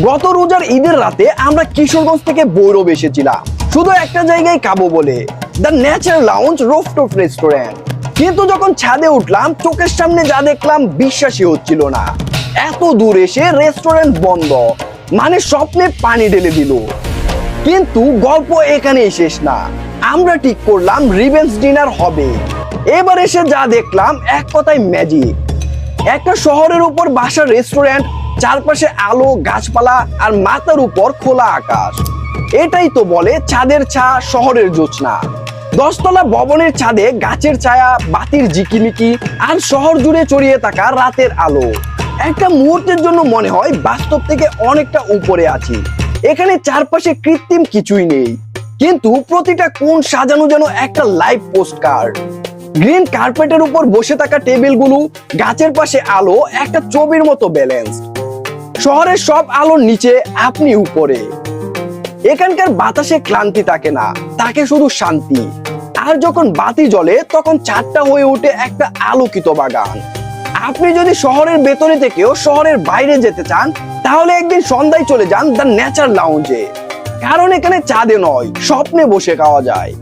গত রোজার ঈদের রাতে আমরা কিশোরগঞ্জ থেকে ভৈরব এসেছিলাম শুধু একটা জায়গায় খাবো বলে, the nature lounge rooftop restaurant. কিন্তু যখন ছাদে উঠলাম চোখের সামনে যা দেখলাম বিশ্বাসই হচ্ছিল না। এত দূর এসে রেস্টুরেন্ট বন্ধ, মানে স্বপ্নে পানি ঢেলে দিল। কিন্তু গল্প এখানেই শেষ না, আমরা ঠিক করলাম রিভেঞ্জ ডিনার হবে। এবার এসে যা দেখলাম এক কথায় ম্যাজিক। একটা শহরের উপর বাসার রেস্টুরেন্ট, চারপাশে আলো, গাছপালা আর মাথার উপর খোলা আকাশ। এটাই তো বলে ছাদের ছা, শহরের জোছনা। 10 তলা ভবনের ছাদে গাছের ছায়া, বাতির ঝিকিমিকি আর শহর জুড়ে ছড়িয়ে থাকা রাতের আলো। একটা মুহূর্তের জন্য মনে হয় বাস্তব থেকে অনেকটা উপরে আছি। এখানে চারপাশে কৃত্রিম কিছুই নেই, কিন্তু প্রতিটা কোণ সাজানো যেন একটা লাইভ পোস্টকার্ড। গ্রিন কার্পেটের উপর বসে থাকা টেবিলগুলো, গাছের পাশে আলো, একটা ছবির মতো ব্যালেন্স। শহরের সব আলোর নিচে, আপনি উপরে। এখানকার বাতাসে ক্লান্তি থাকে না, থাকে শুধু শান্তি। আর যখন বাতি জ্বলে তখন ছাদটা হয়ে ওঠে একটা আলোকিত বাগান। আপনি যদি শহরের ভেতরে থেকেও শহরের বাইরে যেতে চান, তাহলে একদিন সন্ধ্যায় চলে যান দ্য নেচার লাউঞ্জে। কারণ এখানে চাঁদে নয়, স্বপ্নে বসে খাওয়া যায়।